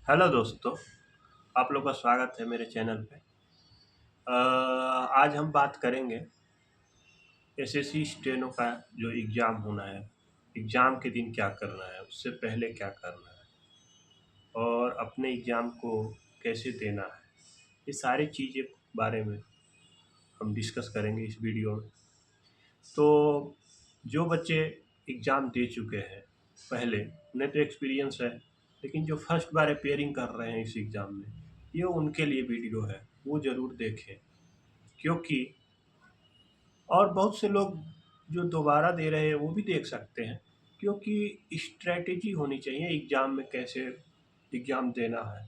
Hello दोस्तों, आप लोग का स्वागत है मेरे चैनल पे। आज हम बात करेंगे एसएससी स्टेनो का जो एग्ज़ाम होना है, एग्ज़ाम के दिन क्या करना है, उससे पहले क्या करना है और अपने एग्ज़ाम को कैसे देना है। ये सारी चीज़ें बारे में हम डिस्कस करेंगे इस वीडियो में। तो जो बच्चे एग्ज़ाम दे चुके हैं पहले, उन्हें तो एक्सपीरियंस है, लेकिन जो फर्स्ट बार अपियरिंग कर रहे हैं इस एग्ज़ाम में, ये उनके लिए वीडियो है, वो ज़रूर देखें। क्योंकि और बहुत से लोग जो दोबारा दे रहे हैं वो भी देख सकते हैं, क्योंकि स्ट्रैटेजी होनी चाहिए एग्ज़ाम में, कैसे एग्ज़ाम देना है।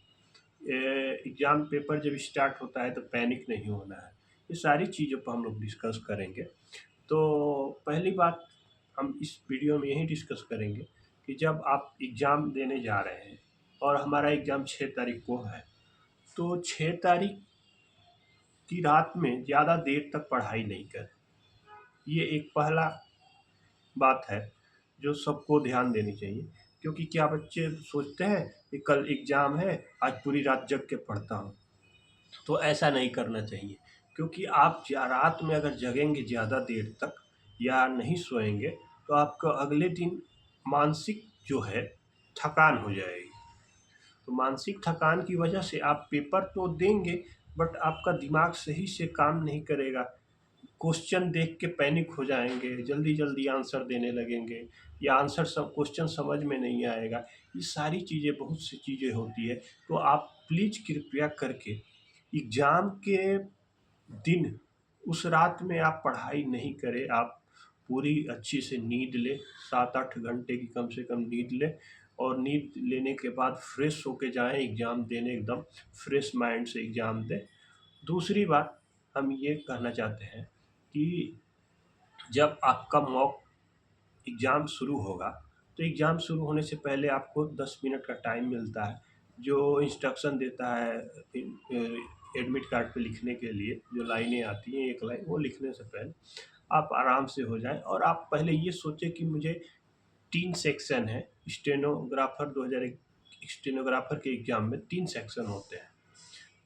एग्ज़ाम पेपर जब स्टार्ट होता है तो पैनिक नहीं होना है। ये सारी चीज़ों पर हम लोग डिस्कस करेंगे। तो पहली बात हम इस वीडियो में यही डिस्कस करेंगे कि जब आप एग्ज़ाम देने जा रहे हैं और हमारा एग्ज़ाम 6 तारीख को है, तो 6 तारीख की रात में ज़्यादा देर तक पढ़ाई नहीं करें। ये एक पहला बात है जो सबको ध्यान देनी चाहिए। क्योंकि क्या बच्चे सोचते हैं कि कल एग्ज़ाम है, आज पूरी रात जग के पढ़ता हूँ, तो ऐसा नहीं करना चाहिए। क्योंकि आप रात में अगर जगेंगे ज़्यादा देर तक या नहीं सोएंगे, तो आपका अगले दिन मानसिक जो है थकान हो जाएगी। तो मानसिक थकान की वजह से आप पेपर तो देंगे, बट आपका दिमाग सही से काम नहीं करेगा। क्वेश्चन देख के पैनिक हो जाएंगे, जल्दी जल्दी आंसर देने लगेंगे, या आंसर सब क्वेश्चन समझ में नहीं आएगा। ये सारी चीज़ें, बहुत सी चीज़ें होती है। तो आप प्लीज़ कृपया करके एग्ज़ाम के दिन उस रात में आप पढ़ाई नहीं करें। आप पूरी अच्छी से नींद लें, 7-8 घंटे की कम से कम नींद लें, और नींद लेने के बाद फ्रेश होके जाएं एग्ज़ाम देने, एकदम फ्रेश माइंड से एग्ज़ाम दें। दूसरी बात हम ये कहना चाहते हैं कि जब आपका मॉक एग्ज़ाम शुरू होगा, तो एग्ज़ाम शुरू होने से पहले आपको 10 मिनट का टाइम मिलता है, जो इंस्ट्रक्शन देता है एडमिट कार्ड पे लिखने के लिए। जो लाइनें आती हैं, एक लाइन, वो लिखने से पहले आप आराम से हो जाएँ, और आप पहले ये सोचें कि मुझे 3 सेक्शन है। स्टेनोग्राफ़र 2001 स्टेनोग्राफ़र के एग्ज़ाम में 3 सेक्शन होते हैं।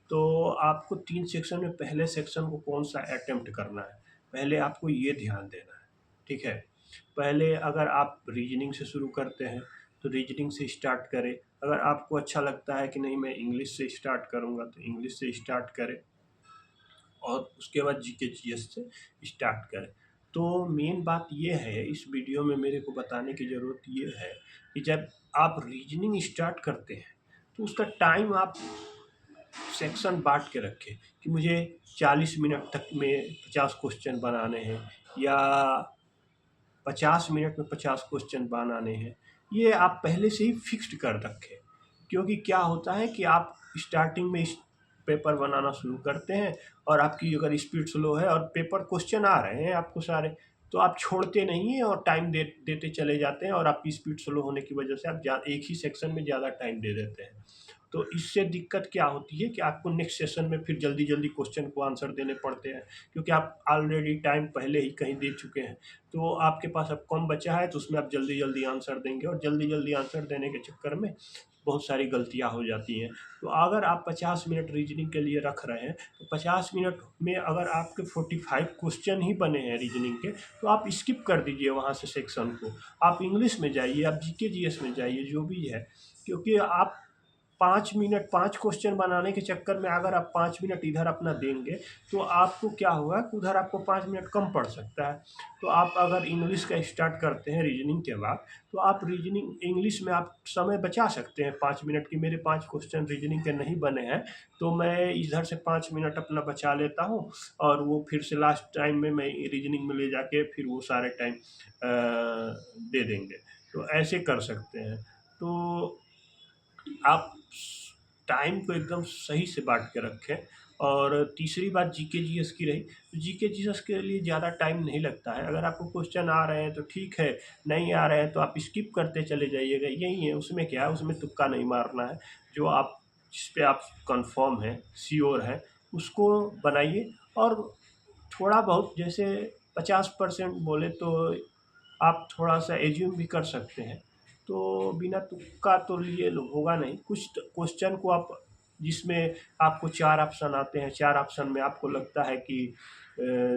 तो आपको 3 सेक्शन में पहले सेक्शन को कौन-सा अटेम्प्ट करना है, पहले आपको ये ध्यान देना है, ठीक है? पहले अगर आप रीज़निंग से शुरू करते हैं, तो रीज़निंग से स्टार्ट करें। अगर आपको अच्छा लगता है कि नहीं मैं इंग्लिश से स्टार्ट करूँगा, तो इंग्लिश से स्टार्ट करें, और उसके बाद जीके जीएस से स्टार्ट करें। तो मेन बात ये है, इस वीडियो में मेरे को बताने की ज़रूरत ये है कि जब आप रीज़निंग स्टार्ट करते हैं, तो उसका टाइम आप सेक्शन बाँट के रखें कि मुझे 40 मिनट तक में 50 क्वेश्चन बनाने हैं, या 50 मिनट में 50 क्वेश्चन बनाने हैं। ये आप पहले से ही फिक्स्ड कर रखें। क्योंकि क्या होता है कि आप स्टार्टिंग में इस पेपर बनाना शुरू करते हैं, और आपकी अगर स्पीड स्लो है और पेपर क्वेश्चन आ रहे हैं आपको सारे, तो आप छोड़ते नहीं हैं और टाइम देते चले जाते हैं, और आपकी स्पीड स्लो होने की वजह से आप एक ही सेक्शन में ज़्यादा टाइम दे देते हैं। तो इससे दिक्कत क्या होती है कि आपको नेक्स्ट सेशन में फिर जल्दी-जल्दी क्वेश्चन को आंसर देने पड़ते हैं, क्योंकि आप ऑलरेडी टाइम पहले ही कहीं दे चुके हैं। तो आपके पास अब कम बचा है, तो उसमें आप जल्दी-जल्दी आंसर देंगे, और जल्दी-जल्दी आंसर देने के चक्कर में बहुत सारी गलतियाँ हो जाती हैं। तो अगर आप 50 मिनट रीज़निंग के लिए रख रहे हैं, तो 50 मिनट में अगर आपके 45 क्वेश्चन ही बने हैं रीज़निंग के, तो आप स्किप कर दीजिए वहाँ से सेक्शन को। आप इंग्लिश में जाइए, आप जीके जीएस में जाइए, जो भी है। क्योंकि आप 5 मिनट 5 क्वेश्चन बनाने के चक्कर में अगर आप 5 मिनट इधर अपना देंगे, तो आपको क्या होगा कि उधर आपको 5 मिनट कम पड़ सकता है। तो आप अगर इंग्लिश का स्टार्ट करते हैं रीज़निंग के बाद, तो आप रीज़निंग इंग्लिश में आप समय बचा सकते हैं 5 मिनट की। मेरे 5 क्वेश्चन रीज़निंग के नहीं बने हैं, तो मैं इधर से 5 मिनट अपना बचा लेता हूँ, और वो फिर से लास्ट टाइम में मैं रीज़निंग में ले जाके फिर वो सारे टाइम दे देंगे। तो ऐसे कर सकते हैं। तो आप टाइम को एकदम सही से बाँट के रखें। और तीसरी बात जीके जीएस की रही, तो जीके जीएस के लिए ज़्यादा टाइम नहीं लगता है। अगर आपको क्वेश्चन आ रहे हैं तो ठीक है, नहीं आ रहे हैं तो आप स्किप करते चले जाइएगा, यही है। उसमें क्या है, उसमें तुक्का नहीं मारना है। जो आप जिस पे आप कन्फर्म हैं, श्योर हैं, उसको बनाइए। और थोड़ा बहुत जैसे 50% बोले तो आप थोड़ा-सा एज़्यूम भी कर सकते हैं तो बिना तुक्का तो लिए होगा नहीं। कुछ क्वेश्चन को आप, जिसमें आपको 4 ऑप्शन आते हैं, 4 ऑप्शन में आपको लगता है कि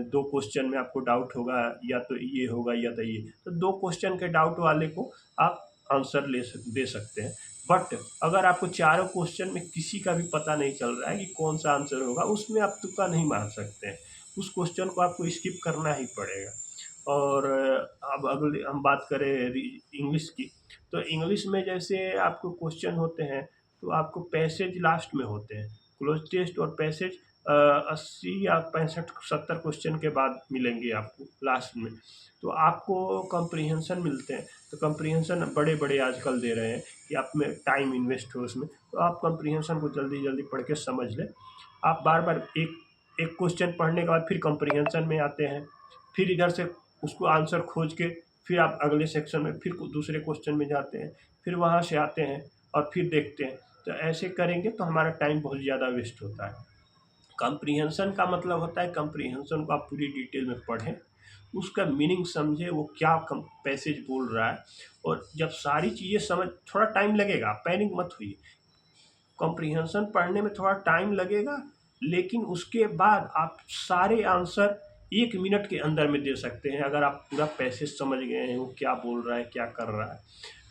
2 क्वेश्चन में आपको डाउट होगा, या तो ये होगा या तो ये, तो 2 क्वेश्चन के डाउट वाले को आप आंसर दे सकते हैं। बट अगर आपको चारों क्वेश्चन में किसी का भी पता नहीं चल रहा है कि कौन सा आंसर होगा, उसमें आप तुक्का नहीं मार सकते हैं। उस क्वेश्चन को आपको स्किप करना ही पड़ेगा। और अब अगले हम बात करें इंग्लिश की, तो इंग्लिश में जैसे आपको क्वेश्चन होते हैं, तो आपको पैसेज लास्ट में होते हैं। क्लोज टेस्ट और पैसेज 80 या 65-70 क्वेश्चन के बाद मिलेंगे आपको लास्ट में। तो आपको कम्प्रीहेंशन मिलते हैं, तो कम्प्रीहेंशन बड़े बड़े आजकल दे रहे हैं कि आप में टाइम इन्वेस्ट हो उसमें, तो आप कम्प्रीहेंशन को जल्दी जल्दी पढ़ के समझ लें। आप बार बार एक एक क्वेश्चन पढ़ने के बाद फिर कम्प्रीहेंशन में आते हैं, फिर इधर से उसको आंसर खोज के फिर आप अगले सेक्शन में फिर दूसरे क्वेश्चन में जाते हैं, फिर वहाँ से आते हैं और फिर देखते हैं। तो ऐसे करेंगे तो हमारा टाइम बहुत ज़्यादा वेस्ट होता है। कम्प्रीहेंशन का मतलब होता है, कम्प्रीहेंशन को आप पूरी डिटेल में पढ़ें, उसका मीनिंग समझें, वो क्या पैसेज बोल रहा है। और जब सारी चीज़ें समझ, थोड़ा टाइम लगेगा, पैनिक मत होइए। कॉम्प्रिहेंशन पढ़ने में थोड़ा टाइम लगेगा, लेकिन उसके बाद आप सारे आंसर 1 मिनट के अंदर में दे सकते हैं। अगर आप पूरा पैसेज समझ गए हैं, वो क्या बोल रहा है, क्या कर रहा है,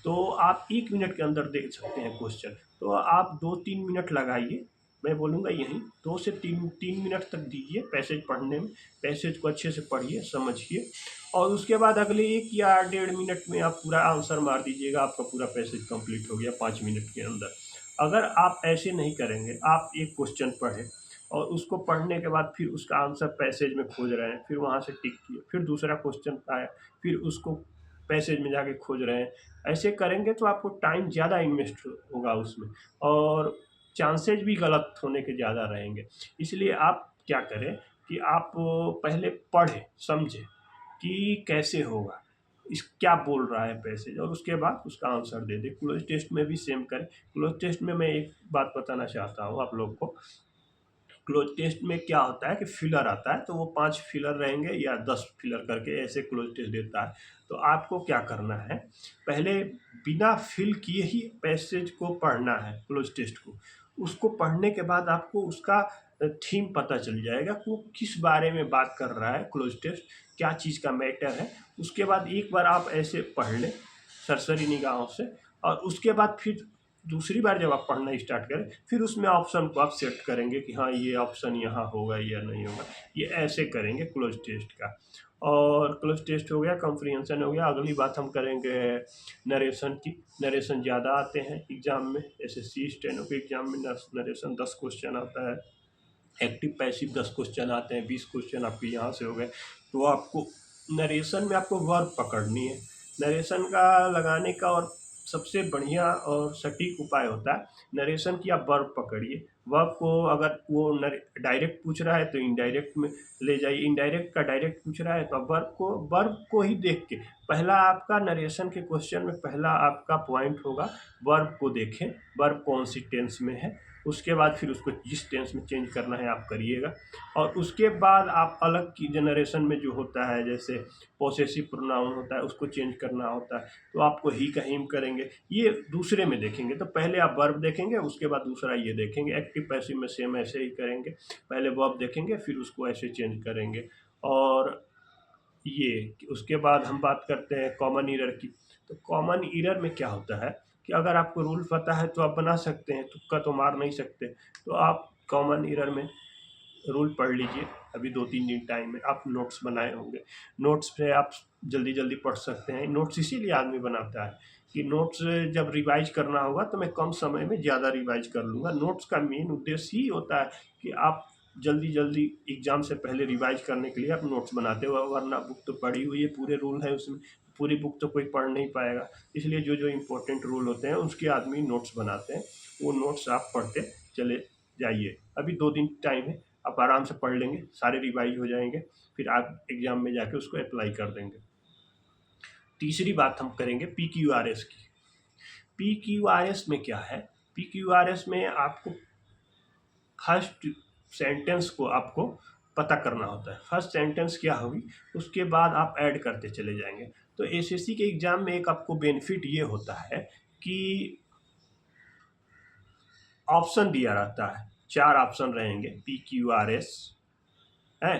तो आप 1 मिनट के अंदर देख सकते हैं क्वेश्चन। तो आप 2-3 मिनट लगाइए, मैं बोलूँगा यही 2 से 3 मिनट तक दीजिए पैसेज पढ़ने में। पैसेज को अच्छे से पढ़िए, समझिए, और उसके बाद अगले 1 या 1.5 मिनट में आप पूरा आंसर मार दीजिएगा, आपका पूरा पैसेज कंप्लीट हो गया 5 मिनट के अंदर। अगर आप ऐसे नहीं करेंगे, आप एक क्वेश्चन पढ़ें और उसको पढ़ने के बाद फिर उसका आंसर पैसेज में खोज रहे हैं, फिर वहाँ से टिक किए, फिर दूसरा क्वेश्चन आया, फिर उसको पैसेज में जाके खोज रहे हैं, ऐसे करेंगे तो आपको टाइम ज़्यादा इन्वेस्ट होगा उसमें, और चांसेज भी गलत होने के ज़्यादा रहेंगे। इसलिए आप क्या करें कि आप पहले पढ़ें, समझें कि कैसे होगा, इस क्या बोल रहा है पैसेज, और उसके बाद उसका आंसर दे दे। क्लोज टेस्ट में भी सेम करें। क्लोज टेस्ट में मैं एक बात बताना चाहता हूँ आप लोग को। क्लोज टेस्ट में क्या होता है कि फिलर आता है, तो वो 5 फिलर रहेंगे या 10 फिलर करके ऐसे क्लोज टेस्ट देता है। तो आपको क्या करना है, पहले बिना फिल किए ही पैसेज को पढ़ना है, क्लोज टेस्ट को। उसको पढ़ने के बाद आपको उसका थीम पता चल जाएगा कि वो किस बारे में बात कर रहा है, क्लोज टेस्ट क्या चीज़ का मैटर है। उसके बाद एक बार आप ऐसे पढ़ लें सरसरी निगाहों से, और उसके बाद फिर दूसरी बार जब आप पढ़ना स्टार्ट करें, फिर उसमें ऑप्शन को आप सेट करेंगे कि हाँ ये ऑप्शन यहाँ होगा या नहीं होगा। ये ऐसे करेंगे क्लोज टेस्ट का। और क्लोज टेस्ट हो गया, कॉम्प्रिहेंशन हो गया। अगली बात हम करेंगे नरेशन की। नरेशन ज़्यादा आते हैं एग्ज़ाम में, एसएससी स्टेनो के एग्ज़ाम में नरेशन 10 क्वेश्चन आता है। एक्टिव पैसिव 10 क्वेश्चन आते हैं, 20 क्वेश्चन आपके यहाँ से हो गए। तो आपको नरेशन में आपको वर्ब पकड़नी है। नरेशन का लगाने का और सबसे बढ़िया और सटीक उपाय होता है नरेशन की आप वर्ब पकड़िए। वर्ब को अगर वो डायरेक्ट पूछ रहा है तो इनडायरेक्ट में ले जाइए, इनडायरेक्ट का डायरेक्ट पूछ रहा है तो आप वर्ब को ही देख के, पहला आपका नरेशन के क्वेश्चन में पहला आपका पॉइंट होगा वर्ब को देखें, वर्ब कौन सी टेंस में है। उसके बाद फिर उसको जिस टेंस में चेंज करना है आप करिएगा। और उसके बाद आप अलग की जनरेशन में जो होता है, जैसे पोसेसिव प्रोनाउन होता है, उसको चेंज करना होता है, तो आपको ही का हिम करेंगे, ये दूसरे में देखेंगे। तो पहले आप वर्ब देखेंगे, उसके बाद दूसरा ये देखेंगे। एक्टिव पैसिव में सेम ऐसे ही करेंगे, पहले वर्ब देखेंगे फिर उसको ऐसे चेंज करेंगे। और ये उसके बाद हम बात करते हैं कॉमन ईरर की। तो कॉमन ईरर में क्या होता है कि अगर आपको रूल पता है तो आप बना सकते हैं, तुक्का तो मार नहीं सकते। तो आप कॉमन ईरर में रूल पढ़ लीजिए, अभी 2-3 दिन टाइम में आप नोट्स बनाए होंगे, नोट्स पे आप जल्दी जल्दी पढ़ सकते हैं। नोट्स इसीलिए आदमी बनाता है कि नोट्स जब रिवाइज करना होगा तो मैं कम समय में ज़्यादा रिवाइज कर लूँगा। नोट्स का मेन उद्देश्य ही होता है कि आप जल्दी जल्दी एग्ज़ाम से पहले रिवाइज करने के लिए आप नोट्स बनाते हो, वरना बुक तो पढ़ी हुई है, पूरे रूल है उसमें, पूरी बुक तो कोई पढ़ नहीं पाएगा। इसलिए जो जो इम्पोर्टेंट रूल होते हैं उसके आदमी नोट्स बनाते हैं, वो नोट्स आप पढ़ते चले जाइए। अभी 2 दिन टाइम है, आप आराम से पढ़ लेंगे, सारे रिवाइज हो जाएंगे, फिर आप एग्ज़ाम में जाके उसको अप्लाई कर देंगे। तीसरी बात हम करेंगे PQRS की। PQRS में क्या है, PQRS में आपको फर्स्ट सेंटेंस को आपको पता करना होता है। फर्स्ट सेंटेंस क्या होगी, उसके बाद आप ऐड करते चले जाएंगे। तो एसएससी के एग्ज़ाम में एक आपको बेनिफिट ये होता है कि ऑप्शन दिया रहता है, 4 ऑप्शन रहेंगे PQRS है,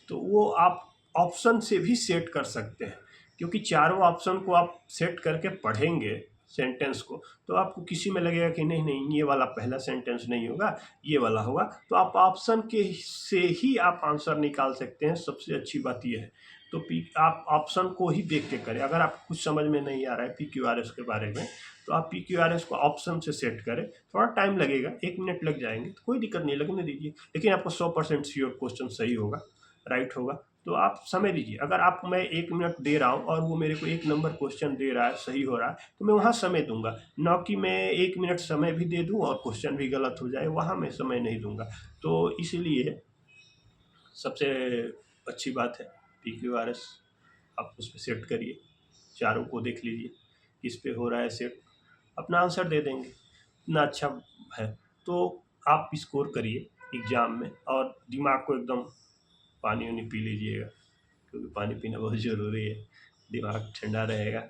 तो वो आप ऑप्शन से भी सेट कर सकते हैं, क्योंकि चारों ऑप्शन को आप सेट करके पढ़ेंगे सेंटेंस को, तो आपको किसी में लगेगा कि नहीं नहीं ये वाला पहला सेंटेंस नहीं होगा, ये वाला होगा, तो आप ऑप्शन के से ही आप आंसर निकाल सकते हैं। सबसे अच्छी बात ये है। तो आप ऑप्शन को ही देख के करें। अगर आपको कुछ समझ में नहीं आ रहा है PQRS के बारे में, तो आप PQRS को ऑप्शन से सेट करें। थोड़ा टाइम लगेगा, 1 मिनट लग जाएंगे, तो कोई दिक्कत नहीं, लगने दीजिए, लेकिन आपको 100% श्योर क्वेश्चन सही होगा, राइट होगा। तो आप समय दीजिए। अगर आप मैं 1 मिनट दे रहा हूँ और वो मेरे को 1 नंबर क्वेश्चन दे रहा है, सही हो रहा है, तो मैं वहाँ समय दूंगा, न कि मैं 1 मिनट समय भी दे दूँ और क्वेश्चन भी गलत हो जाए, वहाँ मैं समय नहीं दूंगा। तो इसलिए सबसे अच्छी बात है PQRS, आप उस पर सेट करिए, चारों को देख लीजिए किस पे हो रहा है सेट, अपना आंसर दे देंगे, इतना अच्छा है। तो आप स्कोर करिए एग्ज़ाम में, और दिमाग को एकदम पानी वानी पी लीजिएगा, क्योंकि पानी पीना बहुत ज़रूरी है। दिमाग ठंडा रहेगा,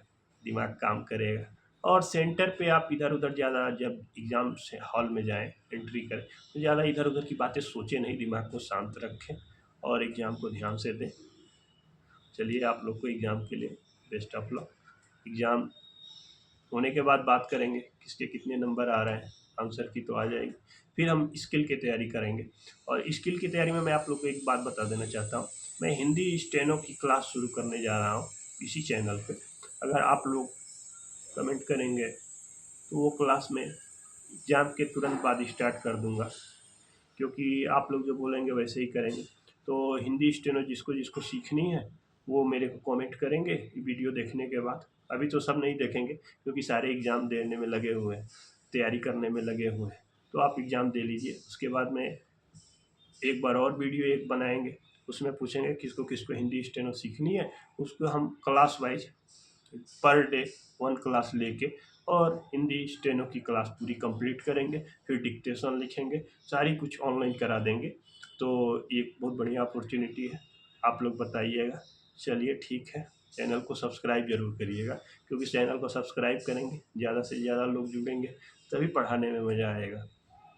दिमाग काम करेगा। और सेंटर पे आप इधर उधर ज़्यादा, जब एग्ज़ाम से हॉल में जाएं, एंट्री करें, तो ज़्यादा इधर उधर की बातें सोचें नहीं, दिमाग को शांत रखें और एग्ज़ाम को ध्यान से दें। चलिए, आप लोग को एग्ज़ाम के लिए बेस्ट ऑफ लक। एग्ज़ाम होने के बाद बात करेंगे किसके कितने नंबर आ रहे हैं, आंसर की तो आ जाएगी। फिर हम स्किल की तैयारी करेंगे। और स्किल की तैयारी में मैं आप लोग को एक बात बता देना चाहता हूँ, मैं हिंदी स्टेनो की क्लास शुरू करने जा रहा हूँ इसी चैनल पे। अगर आप लोग कमेंट करेंगे तो वो क्लास में एग्ज़ाम के तुरंत बाद स्टार्ट कर दूँगा, क्योंकि आप लोग जो बोलेंगे वैसे ही करेंगे। तो हिंदी स्टेनो जिसको जिसको सीखनी है वो मेरे को कमेंट करेंगे वीडियो देखने के बाद। अभी तो सब नहीं देखेंगे, क्योंकि सारे एग्ज़ाम देने में लगे हुए हैं, तैयारी करने में लगे हुए हैं। तो आप एग्ज़ाम दे लीजिए, उसके बाद में एक बार और वीडियो एक बनाएंगे, उसमें पूछेंगे किसको किसको हिंदी स्टेनो सीखनी है, उसको हम class wise per day 1 class लेके और हिंदी स्टेनो की क्लास पूरी कंप्लीट करेंगे। फिर डिक्टेशन लिखेंगे, सारी कुछ ऑनलाइन करा देंगे। तो एक बहुत बढ़िया अपॉर्चुनिटी है, आप लोग बताइएगा। चलिए ठीक है, चैनल को सब्सक्राइब ज़रूर करिएगा, क्योंकि चैनल को सब्सक्राइब करेंगे, ज़्यादा से ज़्यादा लोग जुड़ेंगे, तभी पढ़ाने में मज़ा आएगा।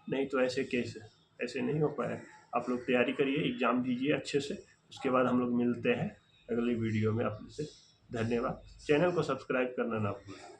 नहीं तो ऐसे कैसे, ऐसे नहीं हो पाएगा। आप लोग तैयारी करिए, एग्ज़ाम दीजिए अच्छे से, उसके बाद हम लोग मिलते हैं अगली वीडियो में आपसे। धन्यवाद। चैनल को सब्सक्राइब करना ना भूलें।